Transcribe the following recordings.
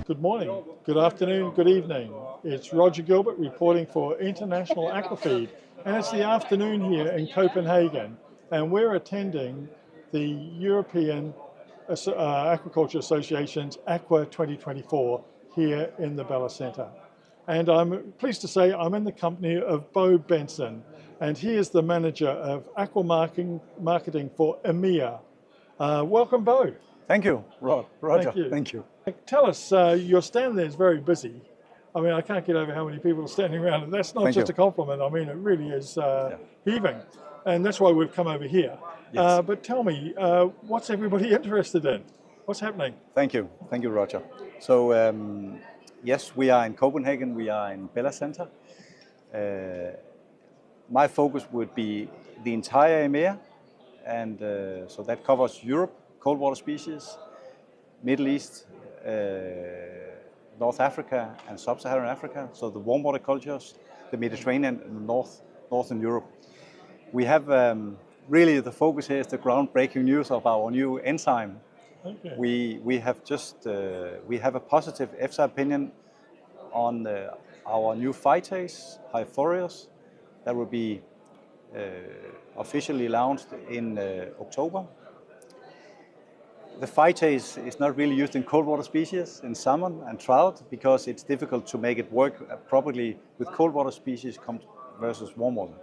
Good morning, good afternoon, good evening. It's Roger Gilbert reporting for International Aquafeed, and it's the afternoon here in Copenhagen, and we're attending the European Aquaculture Association's Aqua 2024 here in the Bella Centre. And I'm pleased to say I'm in the company of Bo Bendsen, and he is the manager of Aqua Marketing for EMEA. Welcome, Bo. Thank you, Roger. Thank you. Thank you. Tell us, your stand there is very busy. I mean, I can't get over how many people are standing around, and that's not just a compliment. I mean, it really is heaving, and that's why we've come over here. Yes. But tell me, what's everybody interested in? What's happening? Thank you, Roger. So yes, we are in Copenhagen. We are in Bella Centre. My focus would be the entire EMEA, and so that covers Europe, cold water species, Middle East, North Africa and Sub-Saharan Africa, so the warm water cultures, the Mediterranean and Northern Europe. We have really the focus here is the groundbreaking news of our new enzyme. Okay. We have just we have a positive EFSA opinion on our new phytase, HiPhorius, that will be officially launched in October. The phytase is not really used in cold water species, in salmon and trout, because it's difficult to make it work properly with cold water species versus warm water.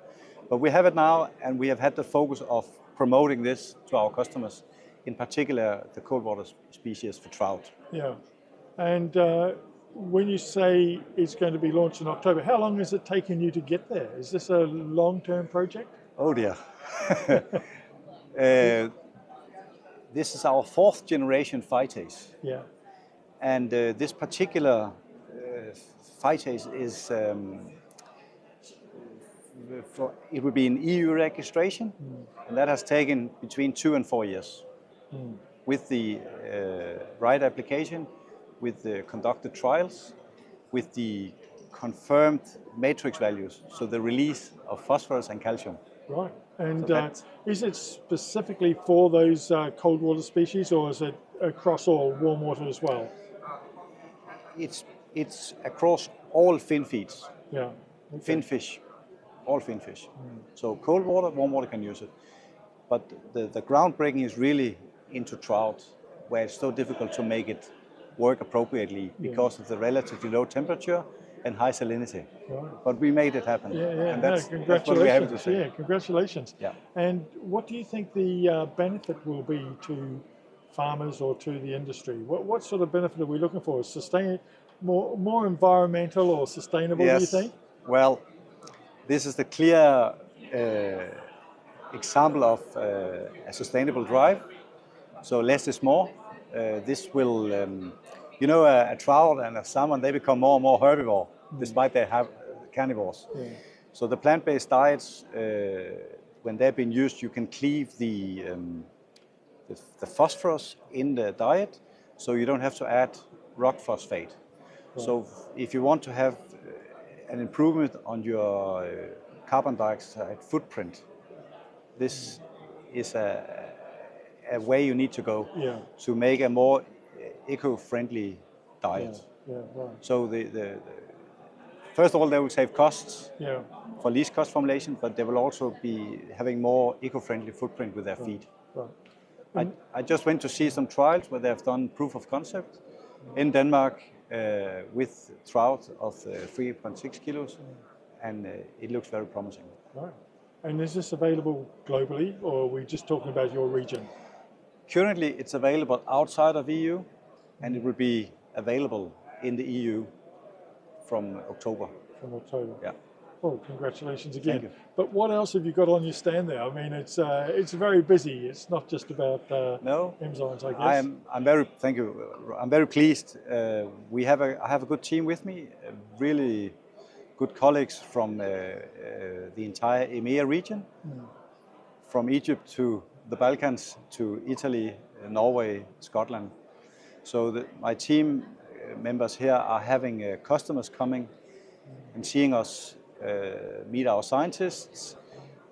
But we have it now, and we have had the focus of promoting this to our customers, in particular the cold water species for trout. Yeah, and when you say it's going to be launched in October, how long has it taken you to get there? Is this a long-term project? Oh dear. This is our fourth generation phytase. Yeah. And this particular phytase is, it would be an EU registration, and that has taken between 2 and 4 years. With the right application, with the conducted trials, with the confirmed matrix values, so the release of phosphorus and calcium. Right. And is it specifically for those cold water species, or is it across all warm water as well? It's across all fin feeds. Yeah. Okay. Finfish, all finfish. So cold water, warm water can use it. But the groundbreaking is really into trout, where it's so difficult to make it work appropriately because of the relatively low temperature and high salinity. Right. But we made it happen. Yeah. And that's congratulations. what we have to say. Yeah, congratulations. Yeah. And what do you think the benefit will be to farmers or to the industry? What sort of benefit are we looking for? More environmental or sustainable, yes. Do you think? Well, this is the clear example of a sustainable drive. So less is more. This will you know, a trout and a salmon, they become more and more herbivore, despite they have carnivores. Yeah. So the plant-based diets, when they've been used, you can cleave the phosphorus in the diet, so you don't have to add rock phosphate. Right. So if you want to have an improvement on your carbon dioxide footprint, this is a way you need to go to make a more eco-friendly diet. Yeah, right. So first of all, they will save costs for least cost formulation, but they will also be having more eco-friendly footprint with their feed. Right. I just went to see some trials where they have done proof of concept in Denmark with trout of 3.6 kilos, and it looks very promising. Right. And is this available globally, or are we just talking about your region? Currently, it's available outside of EU, and it will be available in the EU from October. From October. Yeah. Well, congratulations again. Thank you. But what else have you got on your stand there? I mean, it's very busy. It's not just about enzymes, I guess. I'm very thank you. I'm very pleased. I have a good team with me, really good colleagues from the entire EMEA region, from Egypt to the Balkans to Italy, Norway, Scotland. So my team members here are having customers coming and seeing us meet our scientists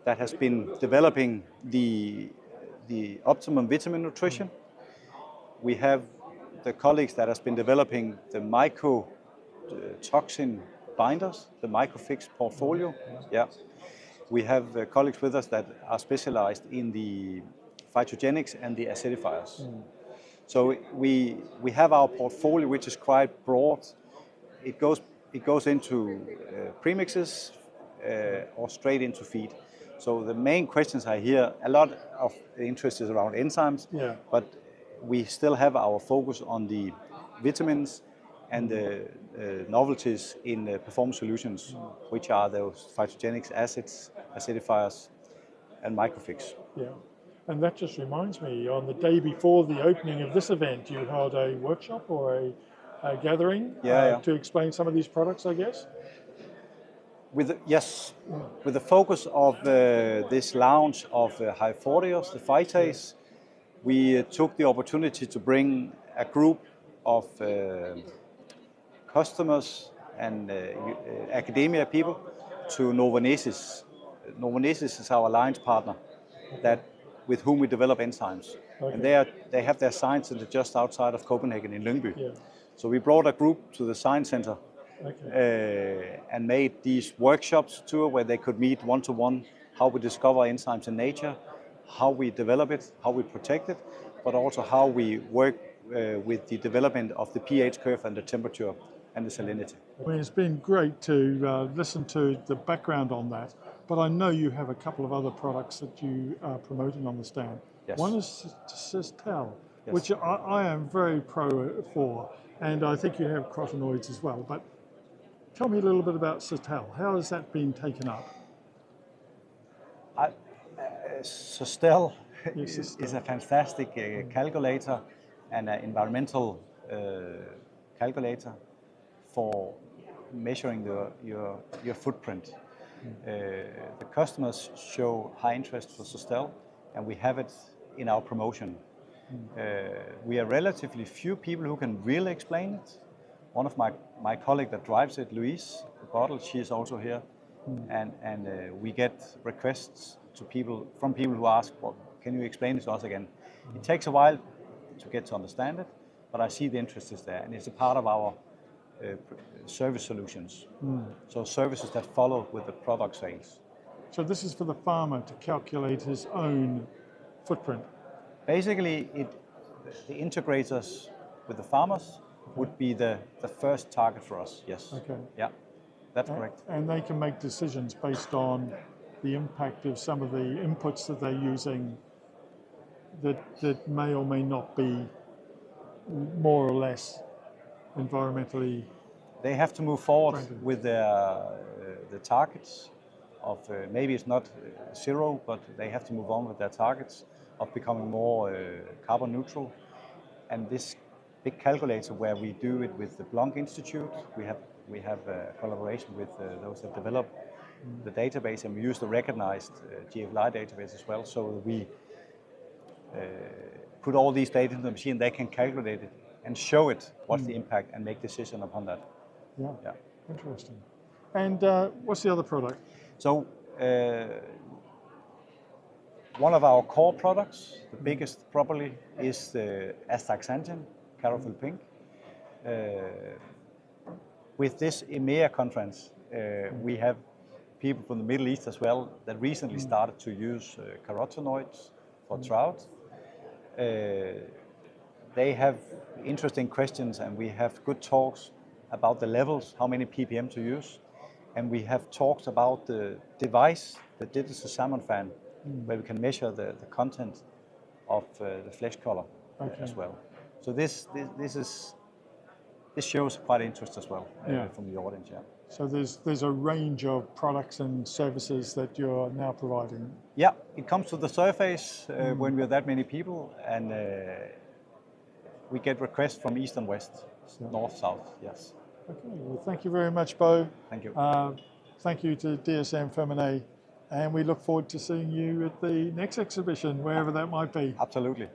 that has been developing the optimum vitamin nutrition. We have the colleagues that has been developing the mycotoxin binders, the microfix portfolio. Yeah. We have colleagues with us that are specialized in the phytogenics and the acidifiers. So we have our portfolio, which is quite broad. It goes into premixes or straight into feed. So the main questions I hear, a lot of the interest is around enzymes, but we still have our focus on the vitamins and the novelties in performance solutions, which are those phytogenics, acids, acidifiers, and microfix. Yeah. And that just reminds me, on the day before the opening of this event, you held a workshop or a gathering to explain some of these products, I guess? With the focus of this launch of HiPhorius, the phytase, we took the opportunity to bring a group of customers and academia people to Novonesis. Novonesis is our alliance partner with whom we develop enzymes. Okay. And they have their science center just outside of Copenhagen in Lyngby. Yeah. So we brought a group to the science center and made these workshops tour where they could meet one-to-one, how we discover enzymes in nature, how we develop it, how we protect it, but also how we work with the development of the pH curve and the temperature and the salinity. Well, it's been great to listen to the background on that, but I know you have a couple of other products that you are promoting on the stand. Yes. One is Sustell, which I am very pro for, and I think you have carotenoids as well. But tell me a little bit about Sustell. How has that been taken up? Sustell is a fantastic calculator and an environmental calculator for measuring your footprint. The customers show high interest for Sustell, and we have it in our promotion. We are relatively few people who can really explain it. One of my colleague that drives it, Louise Bottle, she is also here, and we get requests from people who ask, well, can you explain it to us again? It takes a while to get to understand it, but I see the interest is there, and it's a part of our service solutions. So services that follow with the product sales. So this is for the farmer to calculate his own footprint? Basically, the integrators with the farmers would be the first target for us, yes. Okay. Yeah, that's correct. And they can make decisions based on the impact of some of the inputs that they're using that may or may not be more or less environmentally. They have to move forward with the targets of maybe it's not zero, but they have to move on with their targets of becoming more carbon neutral. And this big calculator where we do it with the Blanc Institute, we have a collaboration with those that develop the database, and we use the recognized GFLI database as well, so we put all these data into the machine. They can calculate it and show it what's the impact and make decision upon that. Yeah. Interesting. And what's the other product? So one of our core products, the biggest probably, is the astaxanthin, Carophil pink. With this EMEA conference, we have people from the Middle East as well that recently started to use carotenoids for trout. They have interesting questions, and we have good talks about the levels, how many ppm to use. And we have talked about the device, the digital salmon fan, where we can measure the content of the flesh color as well. So this shows quite interest as well from the audience. Yeah. So there's a range of products and services that you're now providing. Yeah, it comes to the surface when we're that many people, and we get requests from east and west, north, south. Yes. Okay. Well, thank you very much, Bo. Thank you. Thank you to dsm-firmenich, and we look forward to seeing you at the next exhibition, wherever that might be. Absolutely.